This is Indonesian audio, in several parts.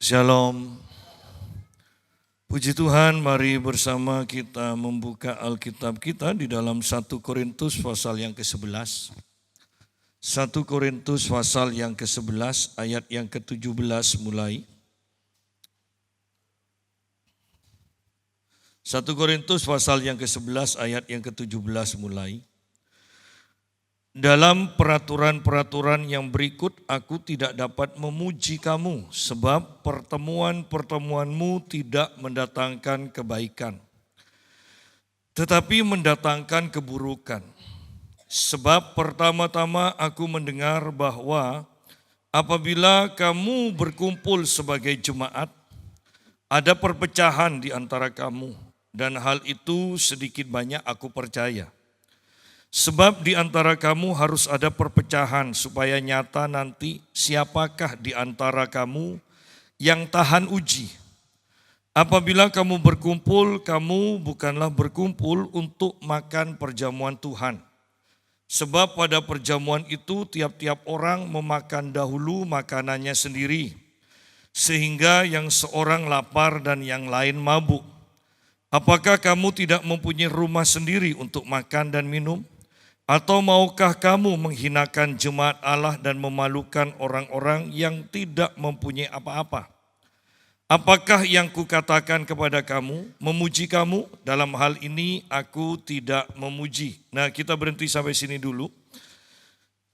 Shalom. Puji Tuhan, mari bersama kita membuka Alkitab kita di dalam 1 Korintus pasal yang ke-11. 1 Korintus pasal yang ke-11 ayat yang ke-17 mulai. 1 Korintus pasal yang ke-11 ayat yang ke-17 mulai. Dalam peraturan-peraturan yang berikut aku tidak dapat memuji kamu sebab pertemuan-pertemuanmu tidak mendatangkan kebaikan, tetapi mendatangkan keburukan. Sebab pertama-tama aku mendengar bahwa apabila kamu berkumpul sebagai jemaat, ada perpecahan di antara kamu, dan hal itu sedikit banyak aku percaya. Sebab di antara kamu harus ada perpecahan supaya nyata nanti siapakah di antara kamu yang tahan uji. Apabila kamu berkumpul, kamu bukanlah berkumpul untuk makan perjamuan Tuhan. Sebab pada perjamuan itu tiap-tiap orang memakan dahulu makanannya sendiri, sehingga yang seorang lapar dan yang lain mabuk. Apakah kamu tidak mempunyai rumah sendiri untuk makan dan minum? Atau maukah kamu menghinakan jemaat Allah dan memalukan orang-orang yang tidak mempunyai apa-apa? Apakah yang kukatakan kepada kamu, memuji kamu? Dalam hal ini aku tidak memuji. Nah, kita berhenti sampai sini dulu.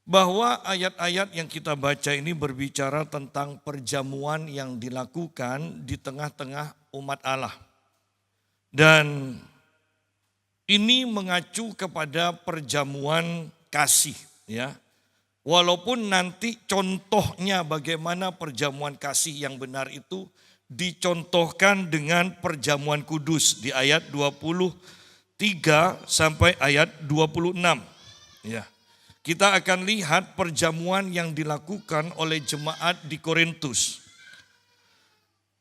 Bahwa ayat-ayat yang kita baca ini berbicara tentang perjamuan yang dilakukan di tengah-tengah umat Allah. Dan ini mengacu kepada perjamuan kasih, ya. Walaupun nanti contohnya bagaimana perjamuan kasih yang benar itu dicontohkan dengan perjamuan kudus di ayat 23 sampai ayat 26. Ya. Kita akan lihat perjamuan yang dilakukan oleh jemaat di Korintus.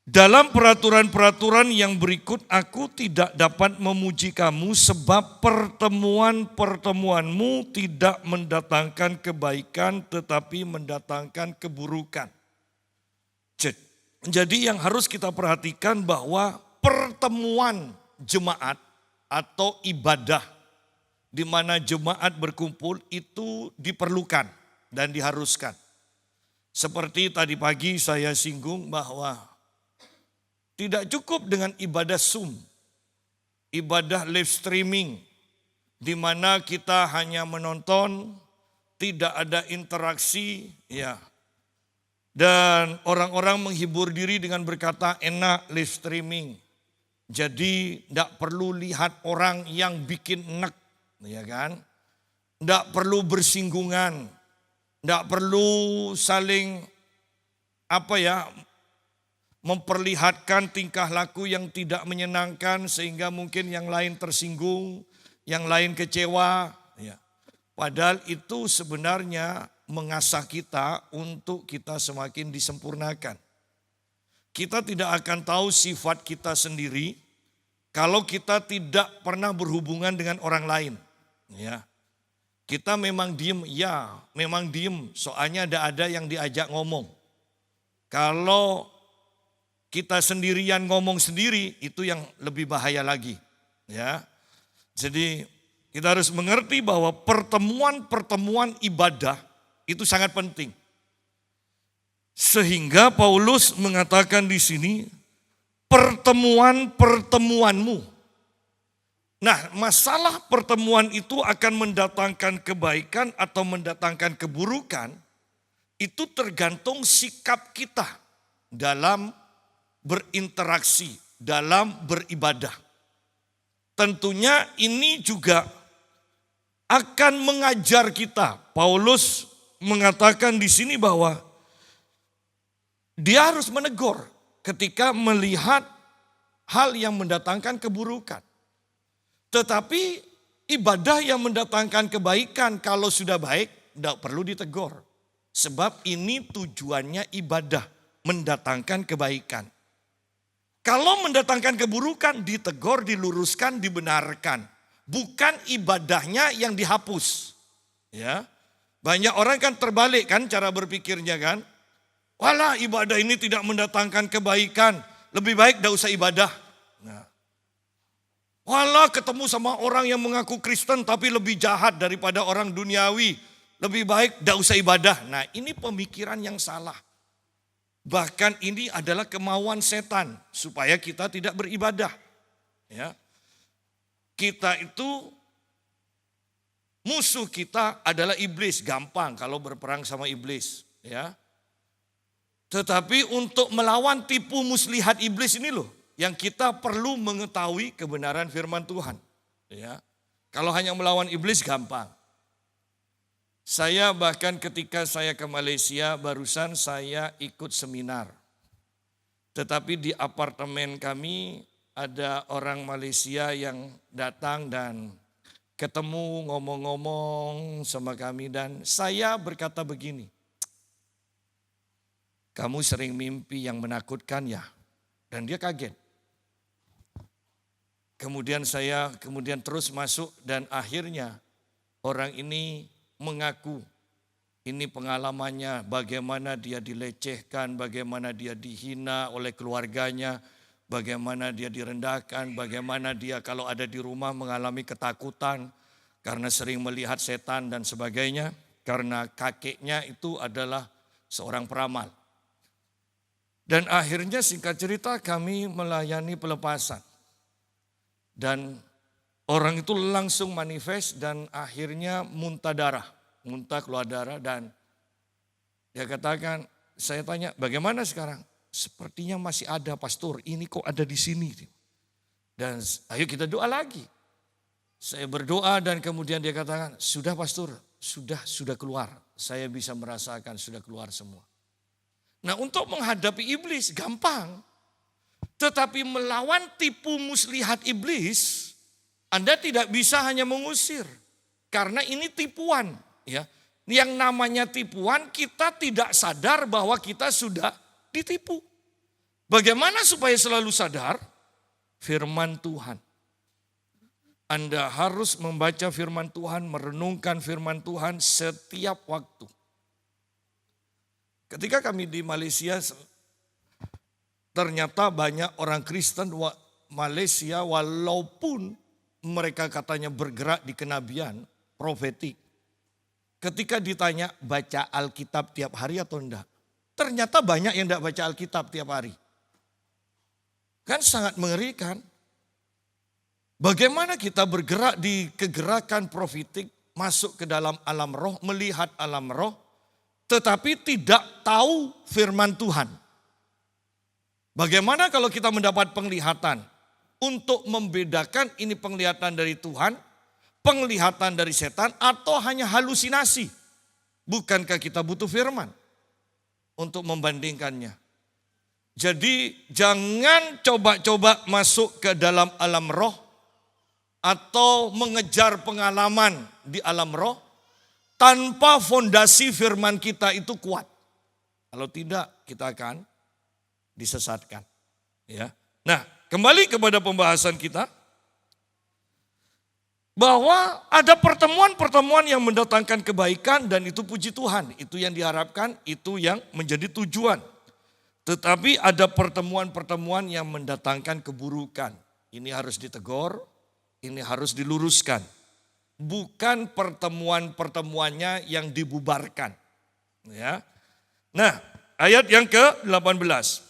Dalam peraturan-peraturan yang berikut aku tidak dapat memuji kamu sebab pertemuan-pertemuanmu tidak mendatangkan kebaikan tetapi mendatangkan keburukan. Jadi yang harus kita perhatikan bahwa pertemuan jemaat atau ibadah di mana jemaat berkumpul itu diperlukan dan diharuskan. Seperti tadi pagi saya singgung bahwa tidak cukup dengan ibadah Zoom, ibadah live streaming, di mana kita hanya menonton, tidak ada interaksi, ya. Dan orang-orang menghibur diri dengan berkata enak live streaming. Jadi tidak perlu lihat orang yang bikin enek, ya kan? Tidak perlu bersinggungan, tidak perlu saling memperlihatkan tingkah laku yang tidak menyenangkan sehingga mungkin yang lain tersinggung, yang lain kecewa. Ya. Padahal itu sebenarnya mengasah kita untuk kita semakin disempurnakan. Kita tidak akan tahu sifat kita sendiri kalau kita tidak pernah berhubungan dengan orang lain. Ya. Kita memang diem, soalnya ada yang diajak ngomong. Kalau kita sendirian ngomong sendiri itu yang lebih bahaya lagi, ya. Jadi kita harus mengerti bahwa pertemuan-pertemuan ibadah itu sangat penting. Sehingga Paulus mengatakan di sini pertemuan-pertemuanmu. Nah, masalah pertemuan itu akan mendatangkan kebaikan atau mendatangkan keburukan itu tergantung sikap kita dalam berinteraksi, dalam beribadah. Tentunya ini juga akan mengajar kita. Paulus mengatakan di sini bahwa dia harus menegur ketika melihat hal yang mendatangkan keburukan. Tetapi ibadah yang mendatangkan kebaikan kalau sudah baik tidak perlu ditegur. Sebab ini tujuannya ibadah, mendatangkan kebaikan. Kalau mendatangkan keburukan, ditegur, diluruskan, dibenarkan. Bukan ibadahnya yang dihapus. Ya, banyak orang kan terbalik kan cara berpikirnya kan. Walah, ibadah ini tidak mendatangkan kebaikan, lebih baik tidak usah ibadah. Nah, walah, ketemu sama orang yang mengaku Kristen tapi lebih jahat daripada orang duniawi, lebih baik tidak usah ibadah. Nah, ini pemikiran yang salah. Bahkan ini adalah kemauan setan supaya kita tidak beribadah. Ya. Kita itu, musuh kita adalah iblis. Gampang kalau berperang sama iblis. Ya. Tetapi untuk melawan tipu muslihat iblis ini loh, yang kita perlu mengetahui kebenaran firman Tuhan. Ya. Kalau hanya melawan iblis gampang. Saya bahkan ketika saya ke Malaysia, barusan saya ikut seminar. Tetapi di apartemen kami ada orang Malaysia yang datang dan ketemu ngomong-ngomong sama kami. Dan saya berkata begini, kamu sering mimpi yang menakutkan ya? Dan dia kaget. Kemudian saya terus masuk dan akhirnya orang ini mengaku ini pengalamannya, bagaimana dia dilecehkan, bagaimana dia dihina oleh keluarganya, bagaimana dia direndahkan, bagaimana dia kalau ada di rumah mengalami ketakutan karena sering melihat setan dan sebagainya, karena kakeknya itu adalah seorang peramal. Dan akhirnya singkat cerita kami melayani pelepasan. Dan orang itu langsung manifest dan akhirnya muntah keluar darah dan dia katakan, saya tanya bagaimana sekarang? Sepertinya masih ada pastor, ini kok ada di sini. Dan ayo kita doa lagi. Saya berdoa dan kemudian dia katakan, sudah pastor, sudah keluar. Saya bisa merasakan sudah keluar semua. Nah, untuk menghadapi iblis gampang. Tetapi melawan tipu muslihat iblis, Anda tidak bisa hanya mengusir. Karena ini tipuan. Ya. Yang namanya tipuan, kita tidak sadar bahwa kita sudah ditipu. Bagaimana supaya selalu sadar? Firman Tuhan. Anda harus membaca firman Tuhan, merenungkan firman Tuhan setiap waktu. Ketika kami di Malaysia, ternyata banyak orang Kristen Malaysia walaupun mereka katanya bergerak di kenabian, profetik. Ketika ditanya baca Alkitab tiap hari atau enggak, ternyata banyak yang enggak baca Alkitab tiap hari. Kan sangat mengerikan. Bagaimana kita bergerak di kegerakan profetik, masuk ke dalam alam roh, melihat alam roh, tetapi tidak tahu firman Tuhan. Bagaimana kalau kita mendapat penglihatan untuk membedakan ini penglihatan dari Tuhan, penglihatan dari setan atau hanya halusinasi? Bukankah kita butuh firman untuk membandingkannya? Jadi jangan coba-coba masuk ke dalam alam roh atau mengejar pengalaman di alam roh tanpa fondasi firman kita itu kuat. Kalau tidak kita akan disesatkan. Ya. Nah, kembali kepada pembahasan kita. Bahwa ada pertemuan-pertemuan yang mendatangkan kebaikan dan itu puji Tuhan. Itu yang diharapkan, itu yang menjadi tujuan. Tetapi ada pertemuan-pertemuan yang mendatangkan keburukan. Ini harus ditegur, ini harus diluruskan. Bukan pertemuan-pertemuannya yang dibubarkan. Ya. Nah, ayat yang ke-18.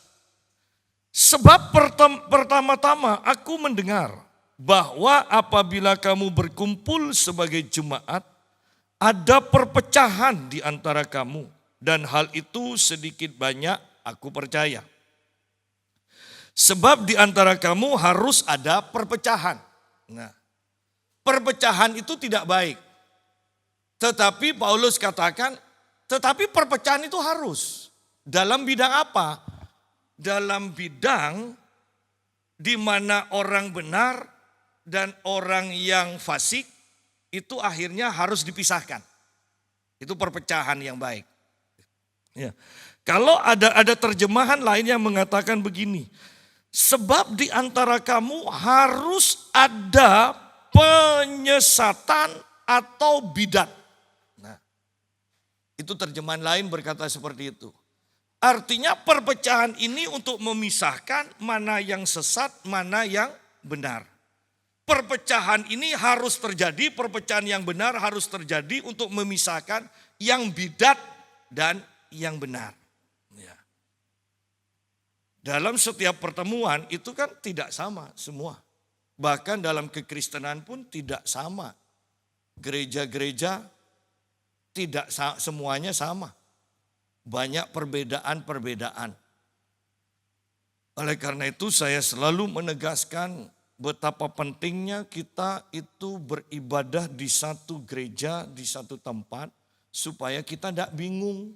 Sebab pertama-tama aku mendengar bahwa apabila kamu berkumpul sebagai jemaat, ada perpecahan di antara kamu. Dan hal itu sedikit banyak aku percaya. Sebab di antara kamu harus ada perpecahan. Nah, perpecahan itu tidak baik. Tetapi Paulus katakan, tetapi perpecahan itu harus. Dalam bidang apa? Dalam bidang di mana orang benar dan orang yang fasik itu akhirnya harus dipisahkan. Itu perpecahan yang baik. Ya. Kalau ada terjemahan lain yang mengatakan begini, sebab di antara kamu harus ada penyesatan atau bidat. Nah, itu terjemahan lain berkata seperti itu. Artinya perpecahan ini untuk memisahkan mana yang sesat, mana yang benar. Perpecahan ini harus terjadi, perpecahan yang benar harus terjadi untuk memisahkan yang bidat dan yang benar. Ya. Dalam setiap pertemuan itu kan tidak sama semua. Bahkan dalam kekristenan pun tidak sama. Gereja-gereja tidak semuanya sama. Banyak perbedaan-perbedaan. Oleh karena itu saya selalu menegaskan betapa pentingnya kita itu beribadah di satu gereja, di satu tempat. Supaya kita tidak bingung.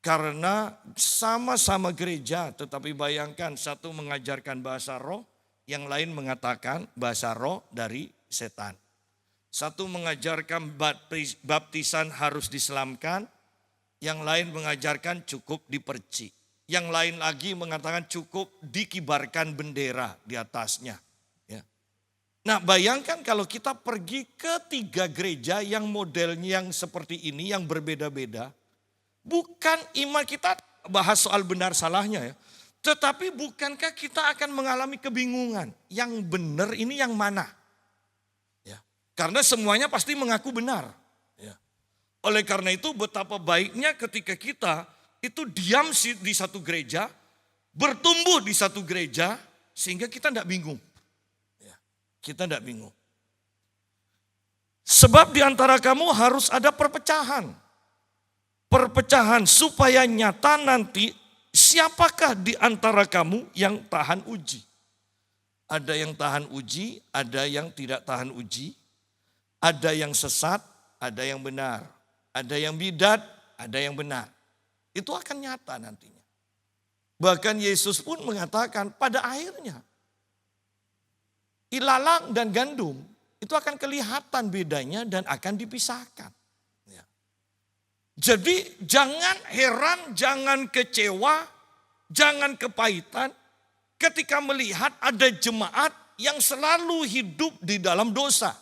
Karena sama-sama gereja, tetapi bayangkan satu mengajarkan bahasa roh, yang lain mengatakan bahasa roh dari setan. Satu mengajarkan baptisan harus diselamkan, yang lain mengajarkan cukup dipercik. Yang lain lagi mengatakan cukup dikibarkan bendera di atasnya. Ya. Nah bayangkan kalau kita pergi ke 3 gereja yang modelnya yang seperti ini, yang berbeda-beda. Bukan iman kita bahas soal benar salahnya ya. Tetapi bukankah kita akan mengalami kebingungan. Yang benar ini yang mana? Ya. Karena semuanya pasti mengaku benar. Ya. Oleh karena itu betapa baiknya ketika kita itu diam di satu gereja, bertumbuh di satu gereja, sehingga kita tidak bingung. Ya, kita tidak bingung. Sebab di antara kamu harus ada perpecahan. Perpecahan supaya nyata nanti siapakah di antara kamu yang tahan uji. Ada yang tahan uji, ada yang tidak tahan uji. Ada yang sesat, ada yang benar. Ada yang bidat, ada yang benar. Itu akan nyata nantinya. Bahkan Yesus pun mengatakan pada akhirnya. Ilalang dan gandum itu akan kelihatan bedanya dan akan dipisahkan. Ya. Jadi jangan heran, jangan kecewa, jangan kepahitan ketika melihat ada jemaat yang selalu hidup di dalam dosa.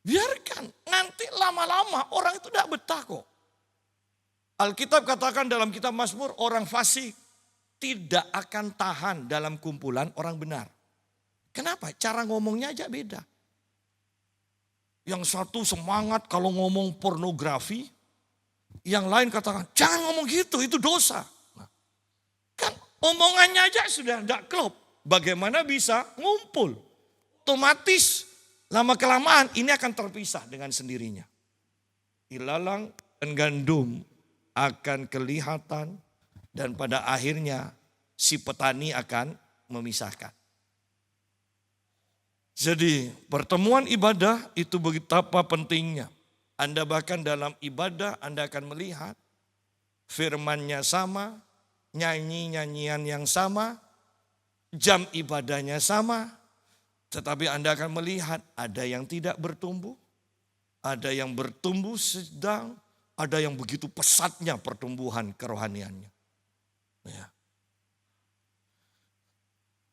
Biarkan, nanti lama-lama orang itu tidak betah kok. Alkitab katakan dalam kitab Mazmur, orang fasik tidak akan tahan dalam kumpulan orang benar. Kenapa? Cara ngomongnya aja beda. Yang satu semangat kalau ngomong pornografi, yang lain katakan jangan ngomong gitu, itu dosa. Nah, kan omongannya aja sudah tidak klop. Bagaimana bisa ngumpul? Otomatis lama-kelamaan ini akan terpisah dengan sendirinya. Ilalang dan gandum akan kelihatan dan pada akhirnya si petani akan memisahkan. Jadi pertemuan ibadah itu betapa pentingnya. Anda bahkan dalam ibadah Anda akan melihat firman-Nya sama, nyanyi-nyanyian yang sama, jam ibadahnya sama. Tetapi Anda akan melihat ada yang tidak bertumbuh, ada yang bertumbuh sedang, ada yang begitu pesatnya pertumbuhan kerohaniannya. Ya.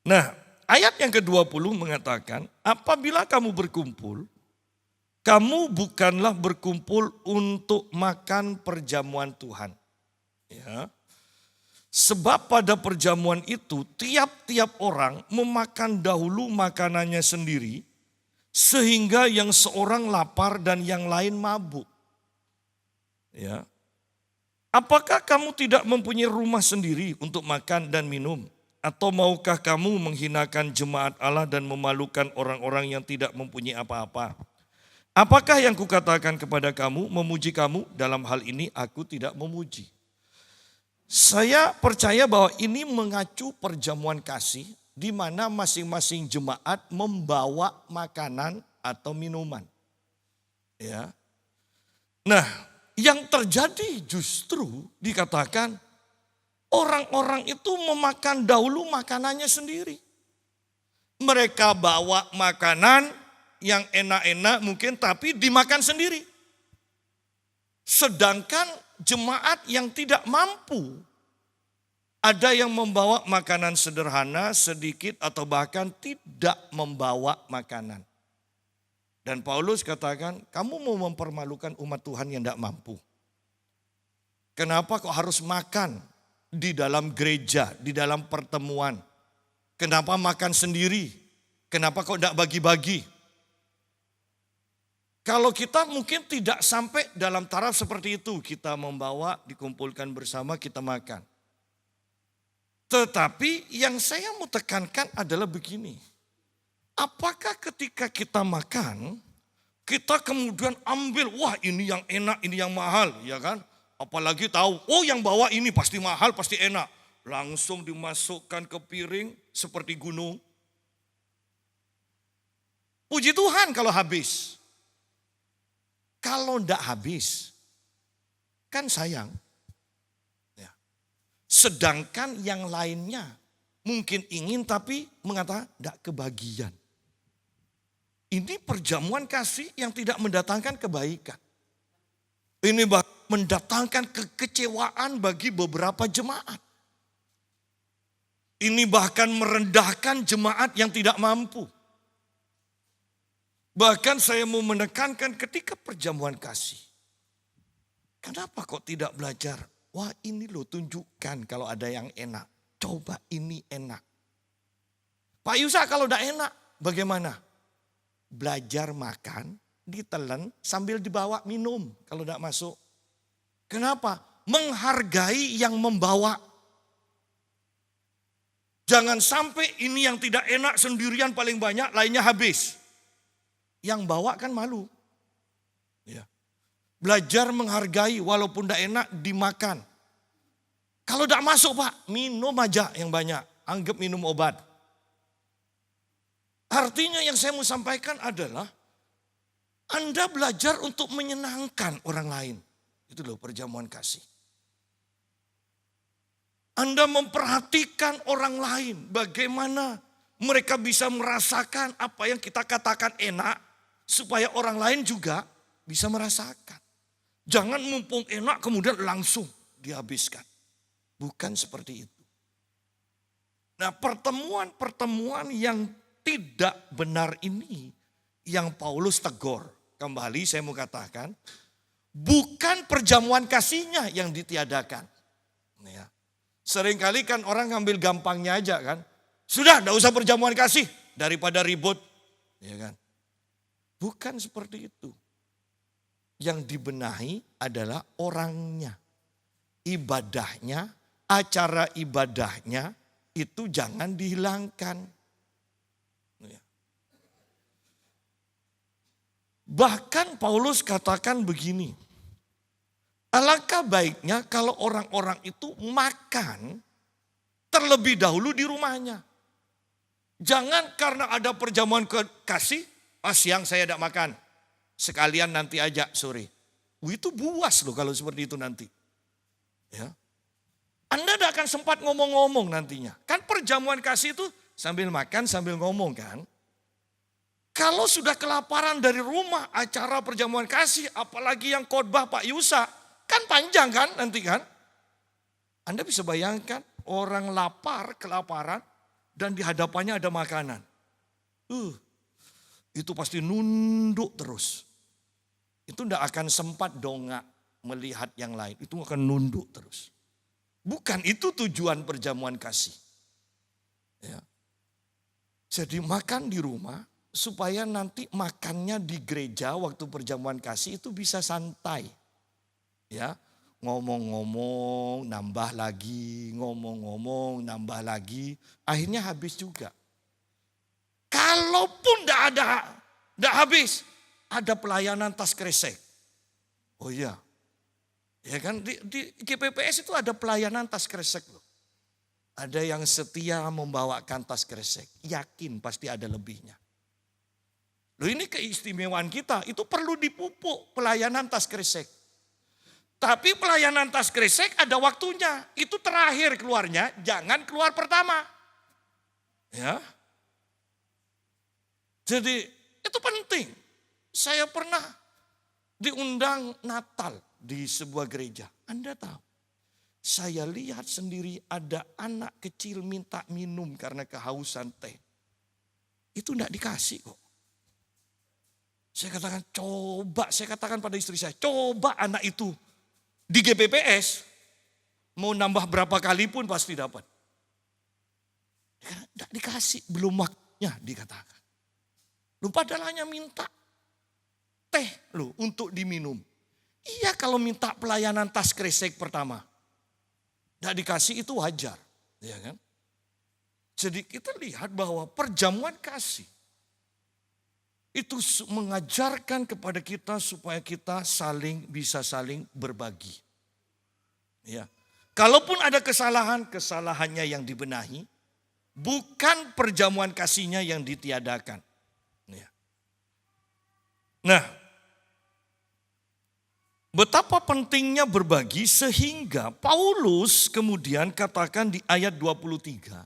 Nah, ayat yang ke-20 mengatakan, apabila kamu berkumpul, kamu bukanlah berkumpul untuk makan perjamuan Tuhan. Ya. Sebab pada perjamuan itu tiap-tiap orang memakan dahulu makanannya sendiri. Sehingga yang seorang lapar dan yang lain mabuk. Ya. Apakah kamu tidak mempunyai rumah sendiri untuk makan dan minum? Atau maukah kamu menghinakan jemaat Allah dan memalukan orang-orang yang tidak mempunyai apa-apa? Apakah yang kukatakan kepada kamu, memuji kamu? Dalam hal ini aku tidak memuji. Saya percaya bahwa ini mengacu perjamuan kasih di mana masing-masing jemaat membawa makanan atau minuman. Ya. Nah, yang terjadi justru dikatakan orang-orang itu memakan dahulu makanannya sendiri. Mereka bawa makanan yang enak-enak mungkin tapi dimakan sendiri. Sedangkan jemaat yang tidak mampu, ada yang membawa makanan sederhana sedikit atau bahkan tidak membawa makanan. Dan Paulus katakan, kamu mau mempermalukan umat Tuhan yang tidak mampu. Kenapa kok harus makan di dalam gereja, di dalam pertemuan? Kenapa makan sendiri? Kenapa kok tidak bagi-bagi? Kalau kita mungkin tidak sampai dalam taraf seperti itu. Kita membawa, dikumpulkan bersama, kita makan. Tetapi yang saya mau tekankan adalah begini. Apakah ketika kita makan, kita kemudian ambil, wah ini yang enak, ini yang mahal, ya kan? Apalagi tahu, oh yang bawa ini pasti mahal, pasti enak. Langsung dimasukkan ke piring seperti gunung. Puji Tuhan kalau habis. Kalau enggak habis, kan sayang. Ya. Sedangkan yang lainnya mungkin ingin tapi mengatakan enggak kebagian. Ini perjamuan kasih yang tidak mendatangkan kebaikan. Ini mendatangkan kekecewaan bagi beberapa jemaat. Ini bahkan merendahkan jemaat yang tidak mampu. Bahkan saya mau menekankan ketika perjamuan kasih. Kenapa kok tidak belajar? Wah ini loh tunjukkan kalau ada yang enak. Coba ini enak. Pak Yusa kalau udah enak bagaimana? Belajar makan, ditelan sambil dibawa minum kalau tidak masuk. Kenapa? Menghargai yang membawa. Jangan sampai ini yang tidak enak sendirian paling banyak, lainnya habis. Yang bawa kan malu. Ya. Belajar menghargai walaupun tidak enak dimakan. Kalau tidak masuk Pak, minum aja yang banyak. Anggap minum obat. Artinya yang saya mau sampaikan adalah Anda belajar untuk menyenangkan orang lain. Itu loh perjamuan kasih. Anda memperhatikan orang lain. Bagaimana mereka bisa merasakan apa yang kita katakan enak. Supaya orang lain juga bisa merasakan. Jangan mumpung enak kemudian langsung dihabiskan. Bukan seperti itu. Nah pertemuan-pertemuan yang tidak benar ini. Yang Paulus tegur. Kembali saya mau katakan. Bukan perjamuan kasihnya yang ditiadakan. Ya. Seringkali kan orang ngambil gampangnya aja kan. Sudah tidak usah perjamuan kasih. Daripada ribut. Ya kan. Bukan seperti itu. Yang dibenahi adalah orangnya. Ibadahnya, acara ibadahnya itu jangan dihilangkan. Ya. Bahkan Paulus katakan begini. Alangkah baiknya kalau orang-orang itu makan terlebih dahulu di rumahnya. Jangan karena ada perjamuan kasih, siang saya tidak makan. Sekalian nanti aja sore. Itu buas loh kalau seperti itu nanti. Ya. Anda tidak akan sempat ngomong-ngomong nantinya. Kan perjamuan kasih itu sambil makan sambil ngomong kan. Kalau sudah kelaparan dari rumah acara perjamuan kasih. Apalagi yang khotbah Pak Yusa. Kan panjang kan nanti kan. Anda bisa bayangkan orang lapar, kelaparan. Dan di hadapannya ada makanan. Itu pasti nunduk terus. Itu tidak akan sempat dongak melihat yang lain. Itu akan nunduk terus. Bukan itu tujuan perjamuan kasih. Ya. Jadi makan di rumah supaya nanti makannya di gereja waktu perjamuan kasih itu bisa santai. Ya, ngomong-ngomong nambah lagi, ngomong-ngomong nambah lagi. Akhirnya habis juga. Kalaupun tidak habis, ada pelayanan tas kresek. Oh iya, ya kan di GPPS itu ada pelayanan tas kresek loh. Ada yang setia membawakan tas kresek, yakin pasti ada lebihnya. Loh ini keistimewaan kita, itu perlu dipupuk pelayanan tas kresek. Tapi pelayanan tas kresek ada waktunya, itu terakhir keluarnya, jangan keluar pertama. Ya. Jadi itu penting. Saya pernah diundang Natal di sebuah gereja. Anda tahu, saya lihat sendiri ada anak kecil minta minum karena kehausan teh. Itu enggak dikasih kok. Saya katakan pada istri saya, coba anak itu Di GPPS, mau nambah berapa kali pun pasti dapat. Tidak dikasih, belum waktunya dikatakan. Lu padahal hanya minta teh lu untuk diminum. Iya kalau minta pelayanan tas kresek pertama. Tidak dikasih itu wajar. Ya kan? Jadi kita lihat bahwa perjamuan kasih itu mengajarkan kepada kita supaya kita bisa saling berbagi. Ya. Kalaupun ada kesalahan, kesalahannya yang dibenahi. Bukan perjamuan kasihnya yang ditiadakan. Ya. Nah, betapa pentingnya berbagi sehingga Paulus kemudian katakan di ayat 23.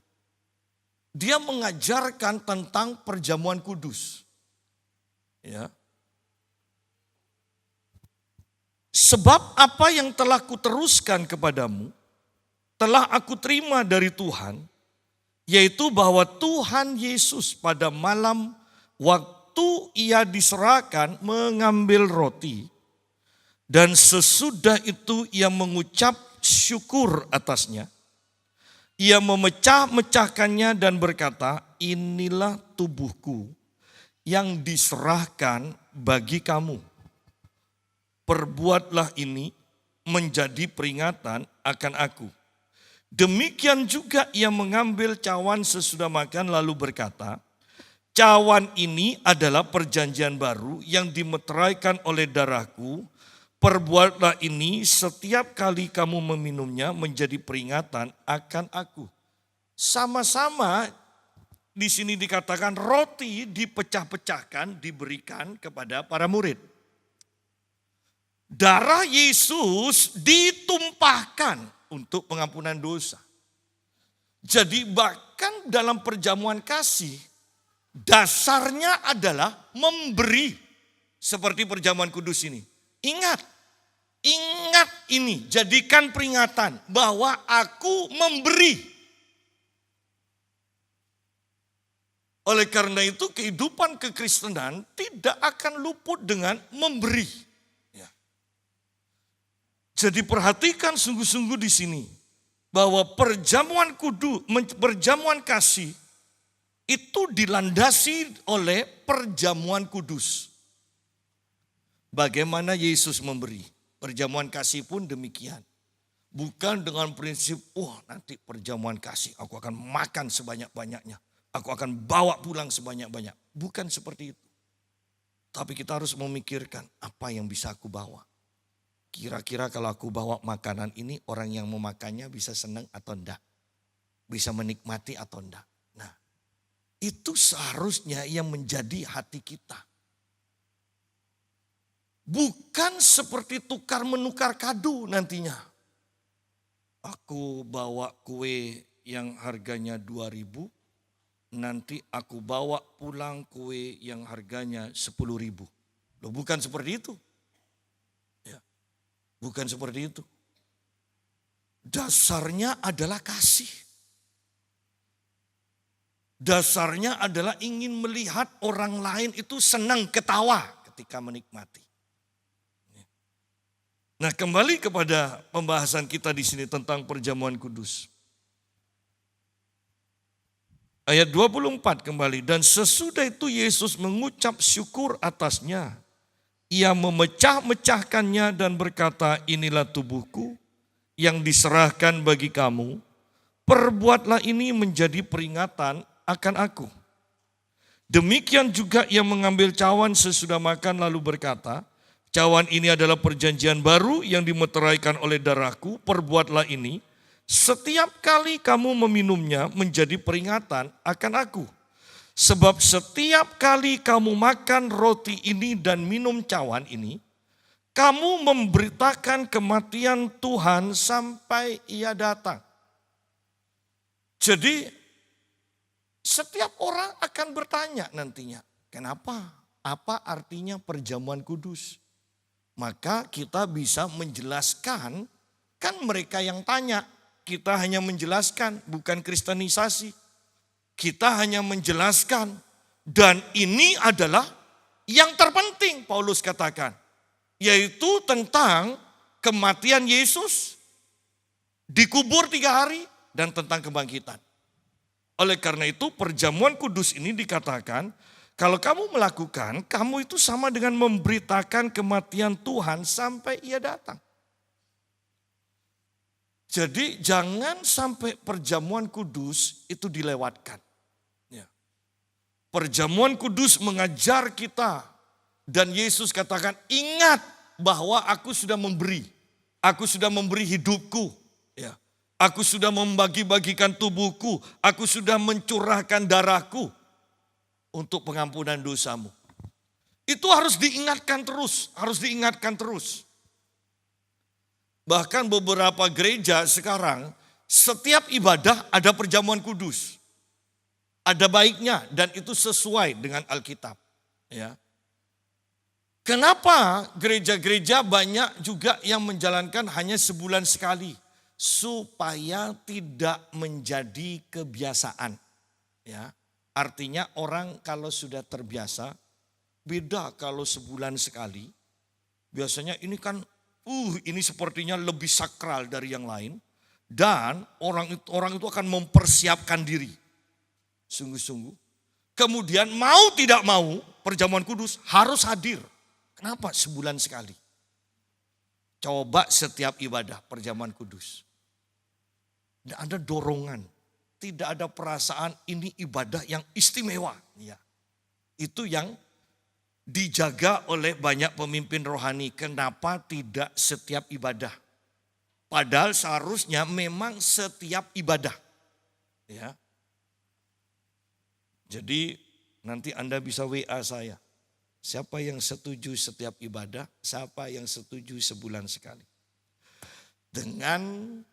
Dia mengajarkan tentang perjamuan kudus. Ya. Sebab apa yang telah kuteruskan kepadamu, telah aku terima dari Tuhan, yaitu bahwa Tuhan Yesus pada malam waktu ia diserahkan mengambil roti, dan sesudah itu ia mengucap syukur atasnya. Ia memecah-mecahkannya dan berkata, inilah tubuhku yang diserahkan bagi kamu. Perbuatlah ini menjadi peringatan akan aku. Demikian juga ia mengambil cawan sesudah makan lalu berkata, cawan ini adalah perjanjian baru yang dimeteraikan oleh darahku. Perbuatlah ini setiap kali kamu meminumnya menjadi peringatan akan aku. Sama-sama di sini dikatakan roti dipecah-pecahkan diberikan kepada para murid. Darah Yesus ditumpahkan untuk pengampunan dosa. Jadi bahkan dalam perjamuan kasih dasarnya adalah memberi seperti perjamuan kudus ini. Ingat ini, jadikan peringatan bahwa aku memberi. Oleh karena itu kehidupan kekristenan tidak akan luput dengan memberi. Ya. Jadi perhatikan sungguh-sungguh di sini bahwa perjamuan kasih itu dilandasi oleh perjamuan kudus. Bagaimana Yesus memberi? Perjamuan kasih pun demikian. Bukan dengan prinsip, nanti perjamuan kasih aku akan makan sebanyak-banyaknya. Aku akan bawa pulang sebanyak-banyak. Bukan seperti itu. Tapi kita harus memikirkan apa yang bisa aku bawa. Kira-kira kalau aku bawa makanan ini orang yang memakannya bisa senang atau enggak. Bisa menikmati atau enggak. Nah itu seharusnya yang menjadi hati kita. Bukan seperti tukar menukar kado nantinya. Aku bawa kue yang harganya 2.000. Nanti aku bawa pulang kue yang harganya 10.000. Loh bukan seperti itu. Ya, bukan seperti itu. Dasarnya adalah kasih. Dasarnya adalah ingin melihat orang lain itu senang ketawa ketika menikmati. Nah, kembali kepada pembahasan kita di sini tentang perjamuan kudus. Ayat 24 kembali. Dan sesudah itu Yesus mengucap syukur atasnya. Ia memecah-mecahkannya dan berkata, inilah tubuhku yang diserahkan bagi kamu. Perbuatlah ini menjadi peringatan akan aku. Demikian juga ia mengambil cawan sesudah makan lalu berkata, cawan ini adalah perjanjian baru yang dimeteraikan oleh darahku. Perbuatlah ini setiap kali kamu meminumnya menjadi peringatan akan aku. Sebab setiap kali kamu makan roti ini dan minum cawan ini, kamu memberitakan kematian Tuhan sampai ia datang. Jadi setiap orang akan bertanya nantinya, kenapa? Apa artinya perjamuan kudus? Maka kita bisa menjelaskan, kan mereka yang tanya. Kita hanya menjelaskan, bukan kristenisasi. Kita hanya menjelaskan. Dan ini adalah yang terpenting Paulus katakan. Yaitu tentang kematian Yesus, dikubur 3 hari, dan tentang kebangkitan. Oleh karena itu perjamuan kudus ini dikatakan, kalau kamu melakukan, kamu itu sama dengan memberitakan kematian Tuhan sampai Ia datang. Jadi jangan sampai perjamuan kudus itu dilewatkan. Ya. Perjamuan kudus mengajar kita, dan Yesus katakan, ingat bahwa aku sudah memberi. Aku sudah memberi hidupku. Ya. Aku sudah membagi-bagikan tubuhku. Aku sudah mencurahkan darahku untuk pengampunan dosamu. Itu harus diingatkan terus, harus diingatkan terus. Bahkan beberapa gereja sekarang, setiap ibadah ada perjamuan kudus. Ada baiknya dan itu sesuai dengan Alkitab. Ya. Kenapa gereja-gereja banyak juga yang menjalankan hanya sebulan sekali? Supaya tidak menjadi kebiasaan. Ya. Artinya orang kalau sudah terbiasa, beda kalau sebulan sekali. Biasanya ini kan, ini sepertinya lebih sakral dari yang lain. Dan orang itu akan mempersiapkan diri. Sungguh-sungguh. Kemudian mau tidak mau, perjamuan kudus harus hadir. Kenapa? Sebulan sekali. Coba setiap ibadah perjamuan kudus. Tidak ada dorongan. Tidak ada perasaan ini ibadah yang istimewa. Ya. Itu yang dijaga oleh banyak pemimpin rohani. Kenapa tidak setiap ibadah? Padahal seharusnya memang setiap ibadah. Ya. Jadi nanti Anda bisa WA saya. Siapa yang setuju setiap ibadah? Siapa yang setuju sebulan sekali? Dengan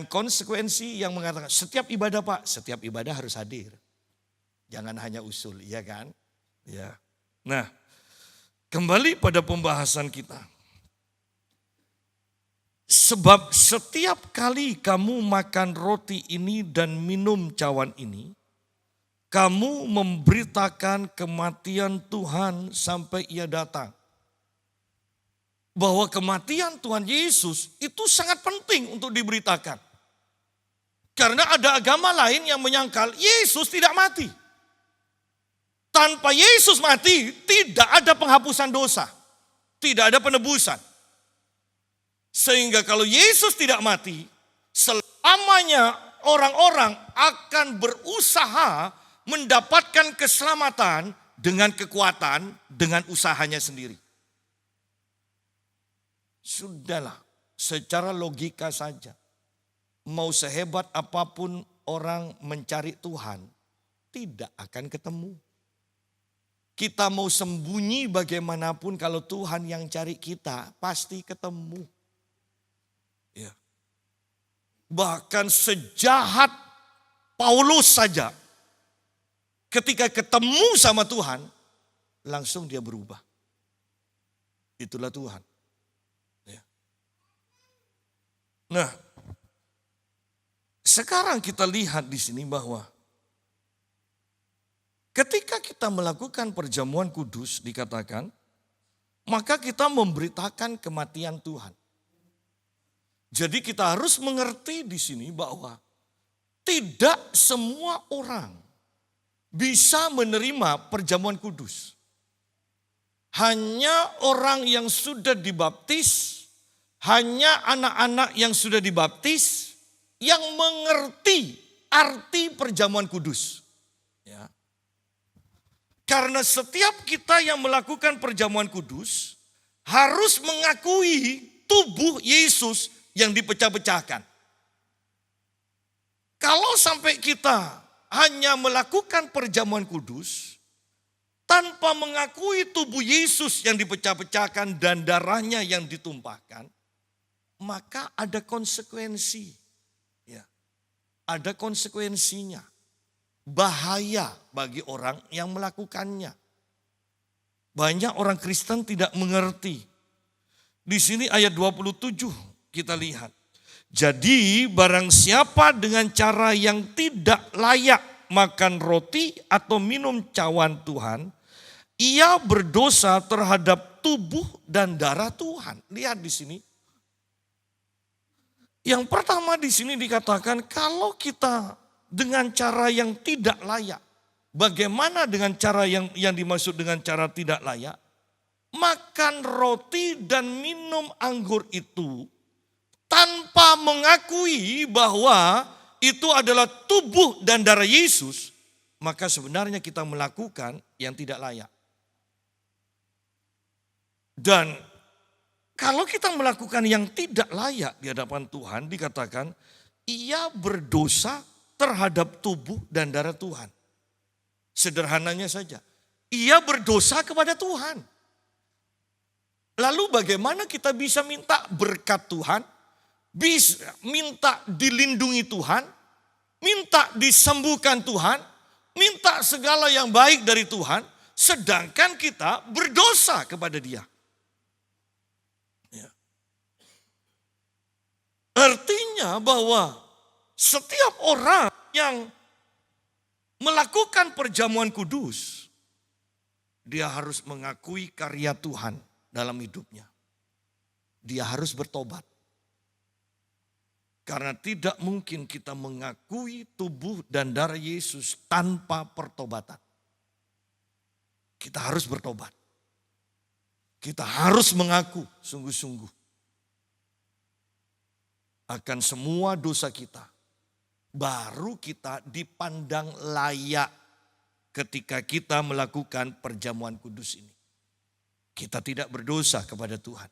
konsekuensi yang mengatakan setiap ibadah Pak, setiap ibadah harus hadir. Jangan hanya usul, iya kan? Ya. Nah, kembali pada pembahasan kita. Sebab setiap kali kamu makan roti ini dan minum cawan ini, kamu memberitakan kematian Tuhan sampai Ia datang. Bahwa kematian Tuhan Yesus itu sangat penting untuk diberitakan. Karena ada agama lain yang menyangkal Yesus tidak mati. Tanpa Yesus mati tidak ada penghapusan dosa. Tidak ada penebusan. Sehingga kalau Yesus tidak mati, selamanya orang-orang akan berusaha mendapatkan keselamatan dengan kekuatan, dengan usahanya sendiri. Sudahlah, secara logika saja. Mau sehebat apapun orang mencari Tuhan, tidak akan ketemu. Kita mau sembunyi bagaimanapun kalau Tuhan yang cari kita, pasti ketemu. Ya. Bahkan sejahat Paulus saja, ketika ketemu sama Tuhan, langsung dia berubah. Itulah Tuhan. Nah, sekarang kita lihat di sini bahwa ketika kita melakukan perjamuan kudus dikatakan, maka kita memberitakan kematian Tuhan. Jadi kita harus mengerti di sini bahwa tidak semua orang bisa menerima perjamuan kudus. Hanya orang yang sudah dibaptis, hanya anak-anak yang sudah dibaptis yang mengerti arti perjamuan kudus. Ya. Karena setiap kita yang melakukan perjamuan kudus harus mengakui tubuh Yesus yang dipecah-pecahkan. Kalau sampai kita hanya melakukan perjamuan kudus tanpa mengakui tubuh Yesus yang dipecah-pecahkan dan darahnya yang ditumpahkan, maka ada konsekuensi. Ya. Ada konsekuensinya. Bahaya bagi orang yang melakukannya. Banyak orang Kristen tidak mengerti. Di sini ayat 27 kita lihat. Jadi barang siapa dengan cara yang tidak layak makan roti atau minum cawan Tuhan, ia berdosa terhadap tubuh dan darah Tuhan. Lihat di sini. Yang pertama di sini dikatakan kalau kita dengan cara yang tidak layak. Bagaimana dengan cara yang dimaksud dengan cara tidak layak? Makan roti dan minum anggur itu tanpa mengakui bahwa itu adalah tubuh dan darah Yesus, maka sebenarnya kita melakukan yang tidak layak. Dan kalau kita melakukan yang tidak layak di hadapan Tuhan, dikatakan ia berdosa terhadap tubuh dan darah Tuhan. Sederhananya saja, ia berdosa kepada Tuhan. Lalu bagaimana kita bisa minta berkat Tuhan, bisa minta dilindungi Tuhan, minta disembuhkan Tuhan, minta segala yang baik dari Tuhan, sedangkan kita berdosa kepada Dia. Artinya bahwa setiap orang yang melakukan perjamuan kudus, dia harus mengakui karya Tuhan dalam hidupnya. Dia harus bertobat. Karena tidak mungkin kita mengakui tubuh dan darah Yesus tanpa pertobatan. Kita harus bertobat. Kita harus mengaku sungguh-sungguh akan semua dosa kita. Baru kita dipandang layak ketika kita melakukan perjamuan kudus ini. Kita tidak berdosa kepada Tuhan.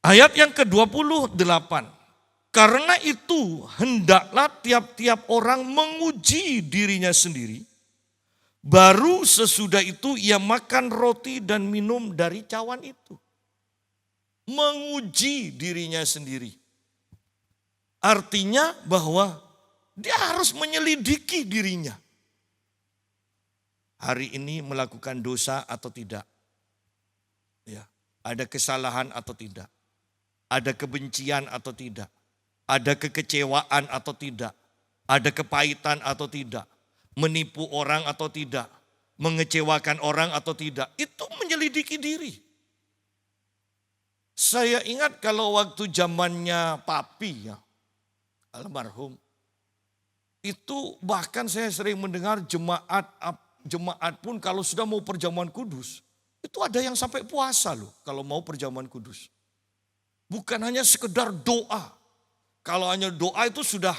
Ayat yang ke-28. Karena itu hendaklah tiap-tiap orang menguji dirinya sendiri. Baru sesudah itu ia makan roti dan minum dari cawan itu. Menguji dirinya sendiri. Artinya bahwa dia harus menyelidiki dirinya. Hari ini melakukan dosa atau tidak. Ya, ada kesalahan atau tidak. Ada kebencian atau tidak. Ada kekecewaan atau tidak. Ada kepahitan atau tidak. Menipu orang atau tidak. Mengecewakan orang atau tidak. Itu menyelidiki diri. Saya ingat kalau waktu zamannya Papi ya, almarhum. Itu bahkan saya sering mendengar jemaat pun kalau sudah mau perjamuan kudus. Itu ada yang sampai puasa loh kalau mau perjamuan kudus. Bukan hanya sekedar doa. Kalau hanya doa itu sudah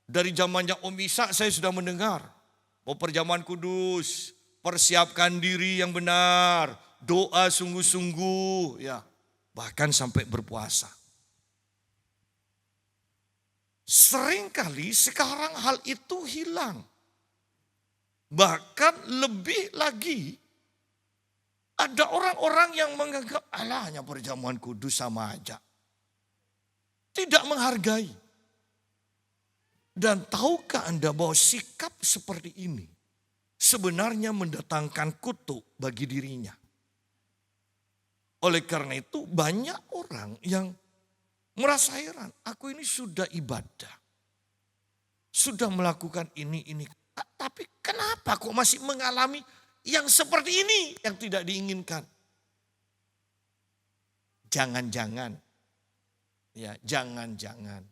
dari zamannya Om Isa saya sudah mendengar. Mau perjamuan kudus, persiapkan diri yang benar, doa sungguh-sungguh ya. Bahkan sampai berpuasa. Seringkali sekarang hal itu hilang. Bahkan lebih lagi ada orang-orang yang menganggap alah hanya perjamuan kudus sama aja. Tidak menghargai. Dan tahukah Anda bahwa sikap seperti ini sebenarnya mendatangkan kutuk bagi dirinya. Oleh karena itu banyak orang yang merasa heran. Aku ini sudah ibadah. Sudah melakukan ini. Tapi kenapa kok masih mengalami yang seperti ini yang tidak diinginkan? Jangan-jangan. Ya, jangan-jangan.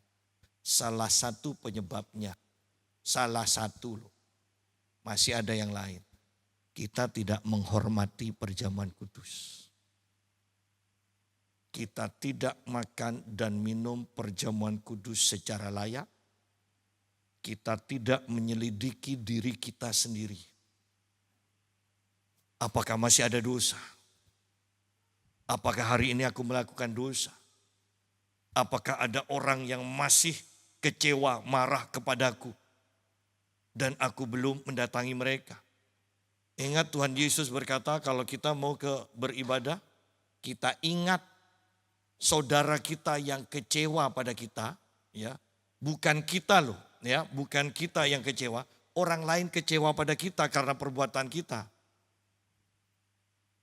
Salah satu penyebabnya. Salah satu loh. Masih ada yang lain. Kita tidak menghormati perjamuan kudus. Kita tidak makan dan minum perjamuan kudus secara layak. Kita tidak menyelidiki diri kita sendiri. Apakah masih ada dosa? Apakah hari ini aku melakukan dosa? Apakah ada orang yang masih kecewa, marah kepadaku? Dan aku belum mendatangi mereka. Ingat Tuhan Yesus berkata kalau kita mau beribadah, kita ingat saudara kita yang kecewa pada kita, ya, bukan kita loh, ya, bukan kita yang kecewa, orang lain kecewa pada kita karena perbuatan kita.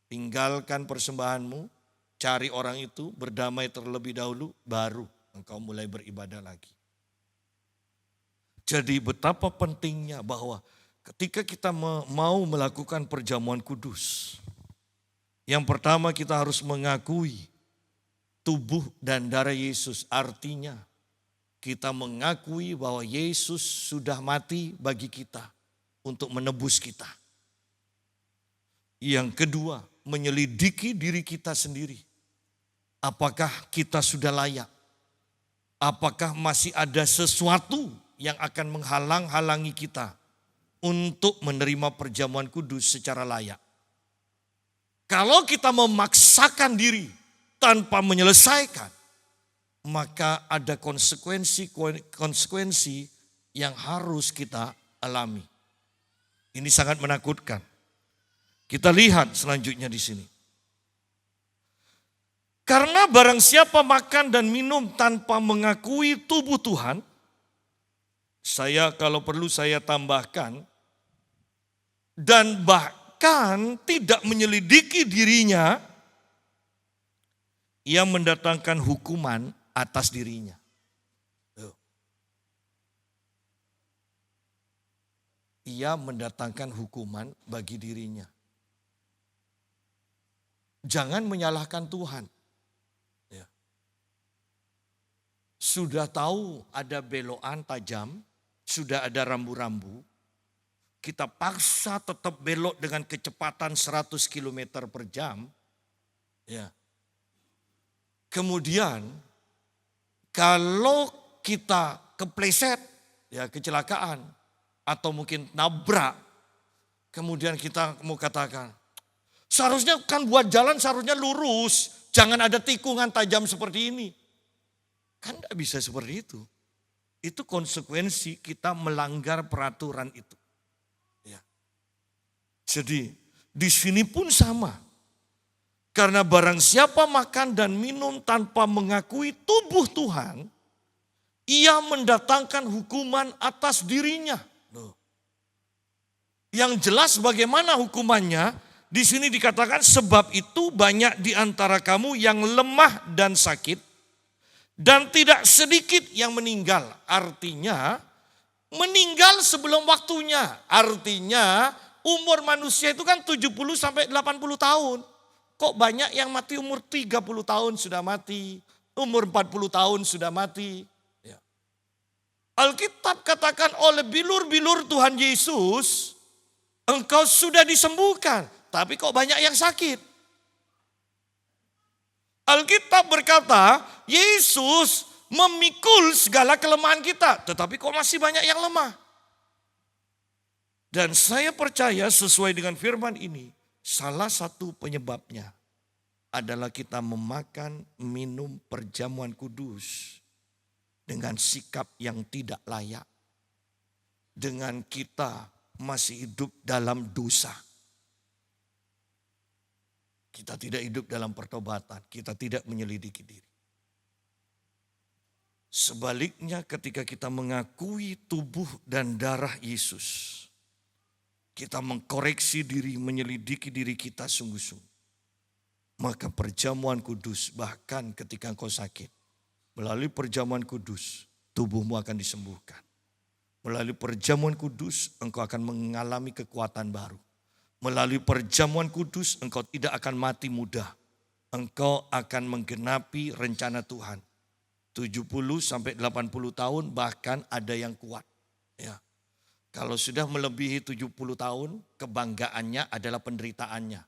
Tinggalkan persembahanmu, cari orang itu, berdamai terlebih dahulu, baru engkau mulai beribadah lagi. Jadi betapa pentingnya bahwa ketika kita mau melakukan perjamuan kudus, yang pertama kita harus mengakui tubuh dan darah Yesus. Artinya kita mengakui bahwa Yesus sudah mati bagi kita untuk menebus kita. Yang kedua, menyelidiki diri kita sendiri. Apakah kita sudah layak? Apakah masih ada sesuatu yang akan menghalang-halangi kita untuk menerima perjamuan kudus secara layak? Kalau kita memaksakan diri tanpa menyelesaikan, maka ada konsekuensi yang harus kita alami. Ini sangat menakutkan. Kita lihat selanjutnya di sini. Karena barang siapa makan dan minum tanpa mengakui tubuh Tuhan, kalau perlu saya tambahkan, dan bahkan tidak menyelidiki dirinya, ia mendatangkan hukuman atas dirinya. Ia mendatangkan hukuman bagi dirinya. Jangan menyalahkan Tuhan. Sudah tahu ada belokan tajam, sudah ada rambu-rambu, kita paksa tetap belok dengan kecepatan 100 km per jam. Ya. Kemudian kalau kita kepleset, ya kecelakaan, atau mungkin nabrak, kemudian kita mau katakan, seharusnya kan buat jalan seharusnya lurus, jangan ada tikungan tajam seperti ini. Kan tidak bisa seperti itu. Itu konsekuensi kita melanggar peraturan itu. Ya. Jadi di sini pun sama. Karena barang siapa makan dan minum tanpa mengakui tubuh Tuhan, ia mendatangkan hukuman atas dirinya. Yang jelas bagaimana hukumannya, di sini dikatakan sebab itu banyak di antara kamu yang lemah dan sakit, dan tidak sedikit yang meninggal. Artinya meninggal sebelum waktunya. Artinya umur manusia itu kan 70 sampai 80 tahun. Kok banyak yang mati umur 30 tahun sudah mati. Umur 40 tahun sudah mati. Ya. Alkitab katakan oleh bilur-bilur Tuhan Yesus, engkau sudah disembuhkan. Tapi kok banyak yang sakit. Alkitab berkata, Yesus memikul segala kelemahan kita. Tetapi kok masih banyak yang lemah. Dan saya percaya sesuai dengan firman ini, salah satu penyebabnya adalah kita memakan, minum perjamuan kudus dengan sikap yang tidak layak. Dengan kita masih hidup dalam dosa. Kita tidak hidup dalam pertobatan, kita tidak menyelidiki diri. Sebaliknya ketika kita mengakui tubuh dan darah Yesus, kita mengkoreksi diri, menyelidiki diri kita sungguh-sungguh. Maka perjamuan kudus, bahkan ketika engkau sakit, melalui perjamuan kudus, tubuhmu akan disembuhkan. Melalui perjamuan kudus, engkau akan mengalami kekuatan baru. Melalui perjamuan kudus, engkau tidak akan mati muda. Engkau akan menggenapi rencana Tuhan. 70 sampai 80 tahun, bahkan ada yang kuat. Ya. Kalau sudah melebihi 70 tahun, kebanggaannya adalah penderitaannya.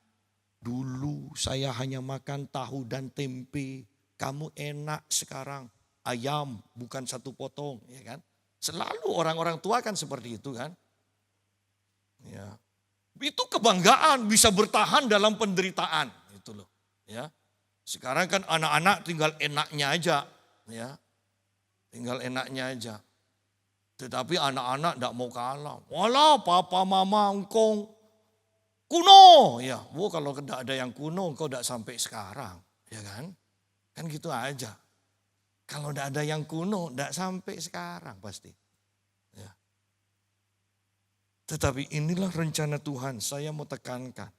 Dulu saya hanya makan tahu dan tempe. Kamu enak sekarang, ayam bukan satu potong. Ya kan? Selalu orang-orang tua kan seperti itu kan. Ya. Itu kebanggaan bisa bertahan dalam penderitaan, itu loh. Ya, sekarang kan anak-anak tinggal enaknya aja, ya, tinggal enaknya aja. Tetapi anak-anak tidak mau kalah. Walah, papa, mama, engkau kuno, ya. Kalau tidak ada yang kuno, engkau tidak sampai sekarang, ya kan? Kan gitu aja. Kalau tidak ada yang kuno, tidak sampai sekarang pasti. Tetapi inilah rencana Tuhan. Saya mau tekankan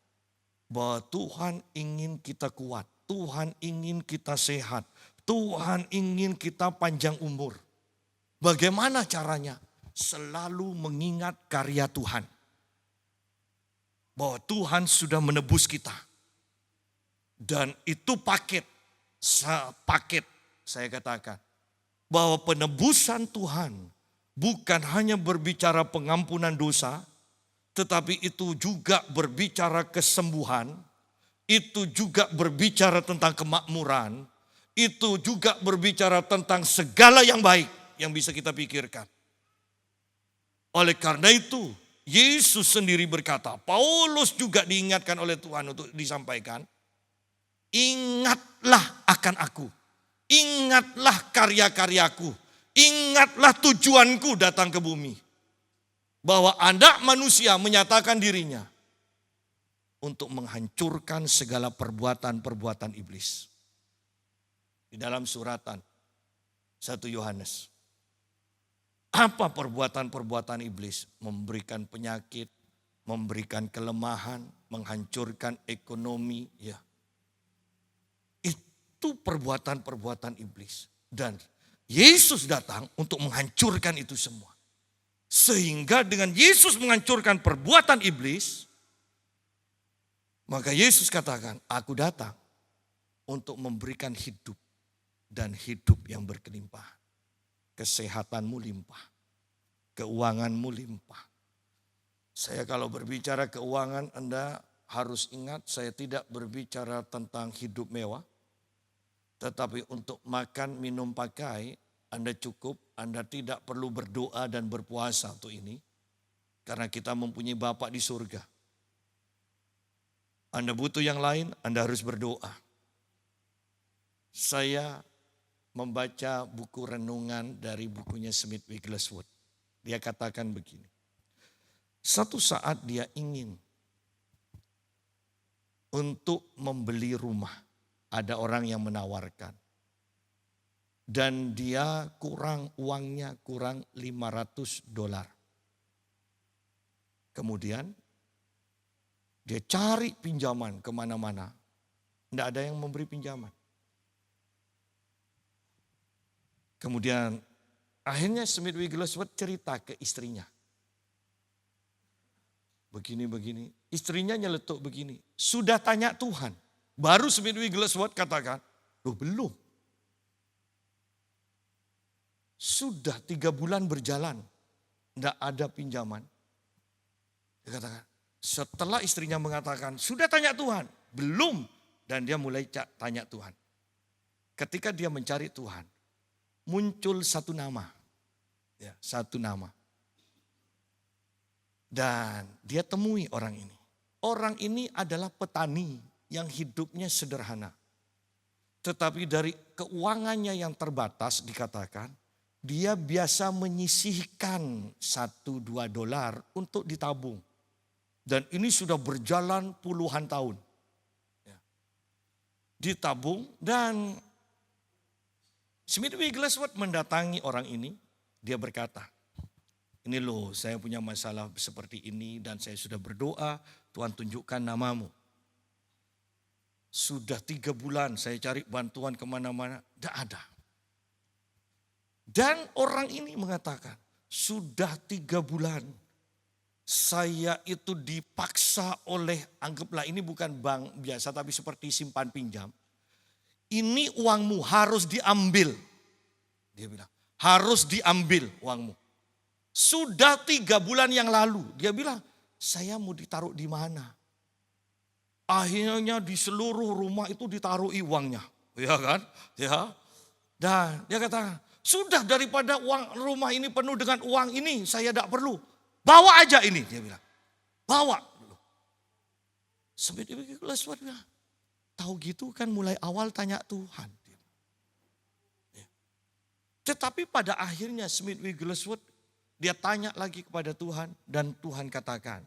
bahwa Tuhan ingin kita kuat. Tuhan ingin kita sehat. Tuhan ingin kita panjang umur. Bagaimana caranya? Selalu mengingat karya Tuhan. Bahwa Tuhan sudah menebus kita. Dan itu paket sepaket saya katakan. Bahwa penebusan Tuhan bukan hanya berbicara pengampunan dosa, tetapi itu juga berbicara kesembuhan, itu juga berbicara tentang kemakmuran, itu juga berbicara tentang segala yang baik yang bisa kita pikirkan. Oleh karena itu, Yesus sendiri berkata, Paulus juga diingatkan oleh Tuhan untuk disampaikan, ingatlah akan aku, ingatlah karya-karyaku, ingatlah tujuanku datang ke bumi. Bahwa anak manusia menyatakan dirinya untuk menghancurkan segala perbuatan-perbuatan iblis. Di dalam suratan 1 Yohanes. Apa perbuatan-perbuatan iblis? Memberikan penyakit, memberikan kelemahan, menghancurkan ekonomi. Ya. Itu perbuatan-perbuatan iblis. Dan Yesus datang untuk menghancurkan itu semua. Sehingga dengan Yesus menghancurkan perbuatan iblis, maka Yesus katakan, aku datang untuk memberikan hidup dan hidup yang berkelimpahan. Kesehatanmu limpah, keuanganmu limpah. Saya kalau berbicara keuangan, Anda harus ingat saya tidak berbicara tentang hidup mewah. Tetapi untuk makan, minum, pakai, Anda cukup, Anda tidak perlu berdoa dan berpuasa untuk ini. Karena kita mempunyai Bapa di surga. Anda butuh yang lain, Anda harus berdoa. Saya membaca buku renungan dari bukunya Smith Wigglesworth. Dia katakan begini. Satu saat dia ingin untuk membeli rumah. Ada orang yang menawarkan. Dan dia uangnya kurang $500. Kemudian dia cari pinjaman kemana-mana. Tidak ada yang memberi pinjaman. Kemudian akhirnya Smith Wigglesworth cerita ke istrinya. Begini-begini. Istrinya nyeletuk begini. Sudah tanya Tuhan. Baru Smith Wigglesworth katakan, loh belum. Sudah 3 bulan berjalan, tidak ada pinjaman. Dia katakan, setelah istrinya mengatakan, sudah tanya Tuhan, belum. Dan dia mulai tanya Tuhan. Ketika dia mencari Tuhan, muncul satu nama. Ya, satu nama. Dan dia temui orang ini. Orang ini adalah petani yang hidupnya sederhana. Tetapi dari keuangannya yang terbatas dikatakan, dia biasa menyisihkan $1-2 untuk ditabung. Dan ini sudah berjalan puluhan tahun. Ya. Ditabung dan Smith Wigglesworth mendatangi orang ini. Dia berkata, ini loh saya punya masalah seperti ini dan saya sudah berdoa, Tuhan tunjukkan namamu. Sudah 3 bulan saya cari bantuan kemana-mana, tidak ada. Dan orang ini mengatakan, sudah 3 bulan saya itu dipaksa oleh, anggaplah ini bukan bank biasa tapi seperti simpan pinjam. Ini uangmu harus diambil. Dia bilang, harus diambil uangmu. Sudah 3 bulan yang lalu, dia bilang, saya mau ditaruh di mana? Akhirnya di seluruh rumah itu ditaruh uangnya. Ya kan? Ya. Dan dia kata, sudah daripada uang rumah ini penuh dengan uang ini, saya tidak perlu. Bawa aja ini, dia bilang. Bawa. Smith Wigglesworth bilang, tahu gitu kan mulai awal tanya Tuhan. Tetapi pada akhirnya Smith Wigglesworth, dia tanya lagi kepada Tuhan dan Tuhan katakan,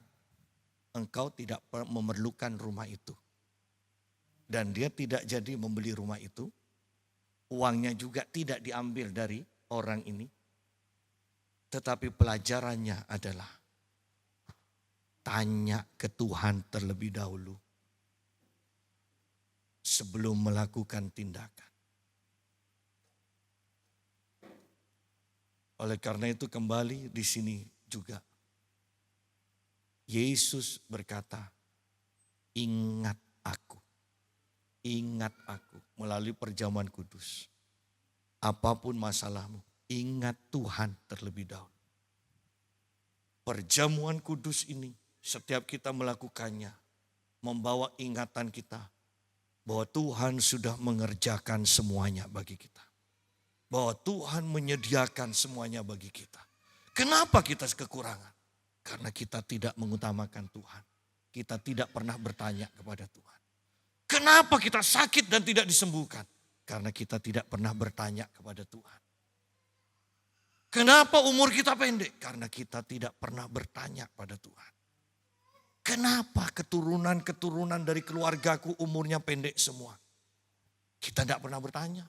engkau tidak memerlukan rumah itu. Dan dia tidak jadi membeli rumah itu. Uangnya juga tidak diambil dari orang ini. Tetapi pelajarannya adalah tanya ke Tuhan terlebih dahulu sebelum melakukan tindakan. Oleh karena itu kembali di sini juga Yesus berkata, ingat aku. ingat aku melalui perjamuan kudus. Apapun masalahmu, ingat Tuhan terlebih dahulu. Perjamuan kudus ini, setiap kita melakukannya, membawa ingatan kita bahwa Tuhan sudah mengerjakan semuanya bagi kita. Bahwa Tuhan menyediakan semuanya bagi kita. Kenapa kita kekurangan? Karena kita tidak mengutamakan Tuhan. Kita tidak pernah bertanya kepada Tuhan. Kenapa kita sakit dan tidak disembuhkan? Karena kita tidak pernah bertanya kepada Tuhan. Kenapa umur kita pendek? Karena kita tidak pernah bertanya pada Tuhan. Kenapa keturunan-keturunan dari keluargaku umurnya pendek semua? Kita tidak pernah bertanya.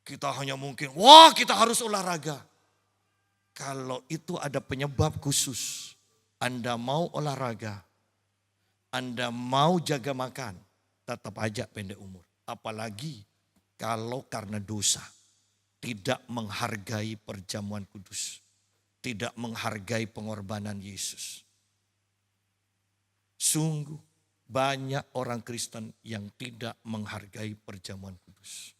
Kita hanya mungkin, wah kita harus olahraga. Kalau itu ada penyebab khusus, Anda mau olahraga, Anda mau jaga makan, tetap aja pendek umur. Apalagi kalau karena dosa. Tidak menghargai perjamuan kudus. Tidak menghargai pengorbanan Yesus. Sungguh banyak orang Kristen yang tidak menghargai perjamuan kudus.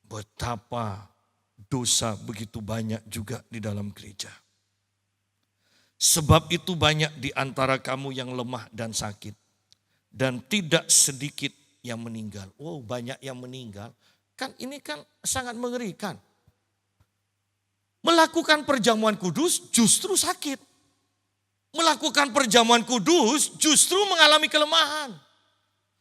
Betapa dosa begitu banyak juga di dalam gereja. Sebab itu banyak di antara kamu yang lemah dan sakit. Dan tidak sedikit yang meninggal. Oh, banyak yang meninggal. Kan ini kan sangat mengerikan. Melakukan perjamuan kudus justru sakit. Melakukan perjamuan kudus justru mengalami kelemahan.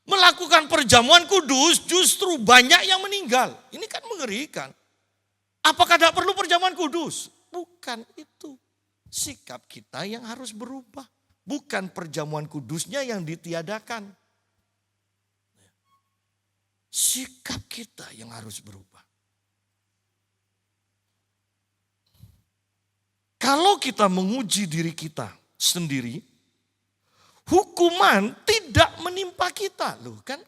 Melakukan perjamuan kudus justru banyak yang meninggal. Ini kan mengerikan. Apakah tidak perlu perjamuan kudus? Bukan itu. Sikap kita yang harus berubah. Bukan perjamuan kudusnya yang ditiadakan. Sikap kita yang harus berubah. Kalau kita menguji diri kita sendiri, hukuman tidak menimpa kita. Loh kan,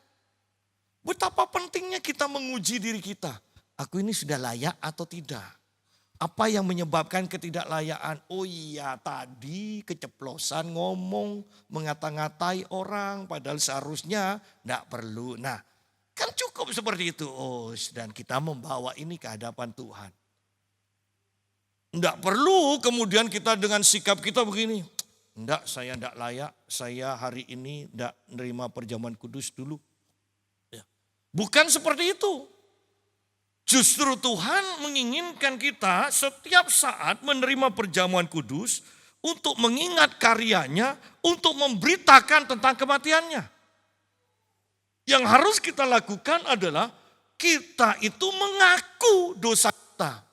betapa pentingnya kita menguji diri kita. Aku ini sudah layak atau tidak? Apa yang menyebabkan ketidaklayaan? Oh iya, tadi keceplosan ngomong, mengata-ngatai orang, padahal seharusnya tidak perlu. Nah, kan cukup seperti itu. Oh, dan kita membawa ini ke hadapan Tuhan. Tidak perlu kemudian kita dengan sikap kita begini. Enggak, saya tidak layak. Saya hari ini tidak menerima perjamuan kudus dulu. Ya. Bukan seperti itu. Justru Tuhan menginginkan kita setiap saat menerima perjamuan kudus untuk mengingat karyanya, untuk memberitakan tentang kematiannya. Yang harus kita lakukan adalah kita itu mengaku dosa kita.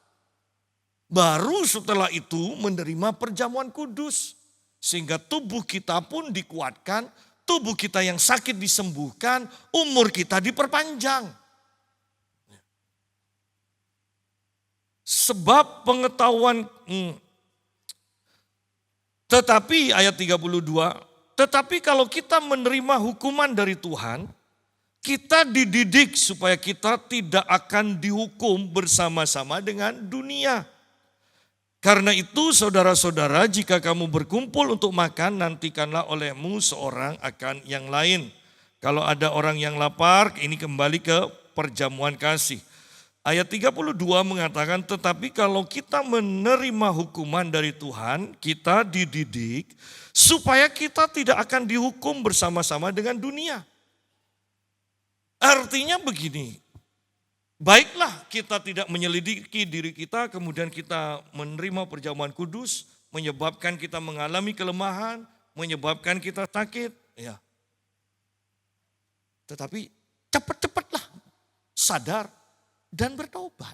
Baru setelah itu menerima perjamuan kudus. Sehingga tubuh kita pun dikuatkan, tubuh kita yang sakit disembuhkan, umur kita diperpanjang. Sebab pengetahuan, tetapi ayat 32, tetapi kalau kita menerima hukuman dari Tuhan, kita dididik supaya kita tidak akan dihukum bersama-sama dengan dunia. Karena itu saudara-saudara, jika kamu berkumpul untuk makan, nantikanlah olehmu seorang akan yang lain. Kalau ada orang yang lapar, ini kembali ke perjamuan kasih. Ayat 32 mengatakan, tetapi kalau kita menerima hukuman dari Tuhan, kita dididik supaya kita tidak akan dihukum bersama-sama dengan dunia. Artinya begini, baiklah kita tidak menyelidiki diri kita, kemudian kita menerima perjamuan kudus, menyebabkan kita mengalami kelemahan, menyebabkan kita sakit. Ya. Tetapi cepat-cepatlah sadar dan bertobat.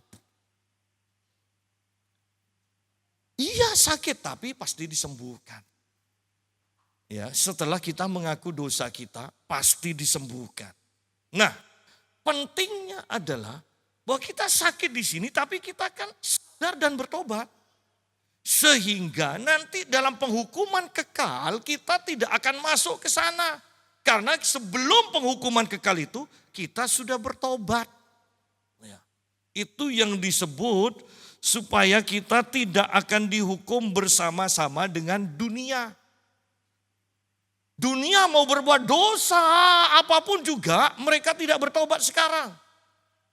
Iya sakit tapi pasti disembuhkan. Ya, setelah kita mengaku dosa kita pasti disembuhkan. Nah, pentingnya adalah bahwa kita sakit di sini tapi kita kan sadar dan bertobat. Sehingga nanti dalam penghukuman kekal kita tidak akan masuk ke sana. Karena sebelum penghukuman kekal itu kita sudah bertobat. Ya. Itu yang disebut supaya kita tidak akan dihukum bersama-sama dengan dunia. Dunia mau berbuat dosa apapun juga, mereka tidak bertobat sekarang.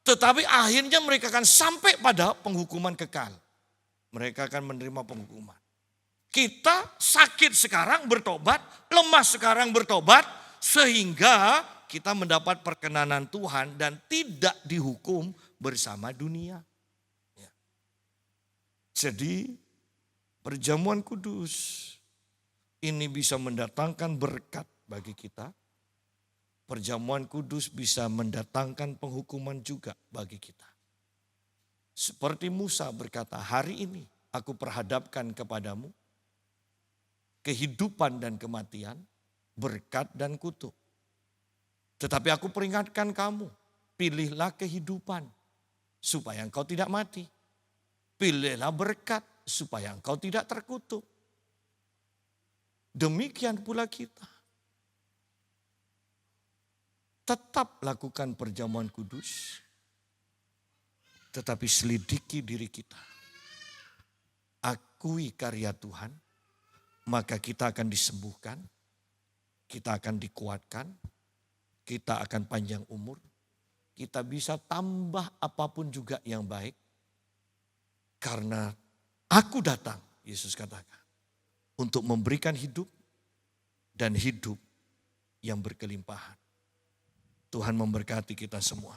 Tetapi akhirnya mereka akan sampai pada penghukuman kekal. Mereka akan menerima penghukuman. Kita sakit sekarang bertobat, lemah sekarang bertobat, sehingga kita mendapat perkenanan Tuhan dan tidak dihukum bersama dunia. Ya. Jadi perjamuan kudus ini bisa mendatangkan berkat bagi kita. Perjamuan kudus bisa mendatangkan penghukuman juga bagi kita. Seperti Musa berkata, hari ini aku perhadapkan kepadamu kehidupan dan kematian, berkat dan kutuk. Tetapi aku peringatkan kamu, pilihlah kehidupan supaya engkau tidak mati. Pilihlah berkat supaya engkau tidak terkutuk. Demikian pula kita. Tetap lakukan perjamuan kudus, tetapi selidiki diri kita. Akui karya Tuhan, maka kita akan disembuhkan, kita akan dikuatkan, kita akan panjang umur, kita bisa tambah apapun juga yang baik. Karena aku datang, Yesus katakan, untuk memberikan hidup dan hidup yang berkelimpahan. Tuhan memberkati kita semua.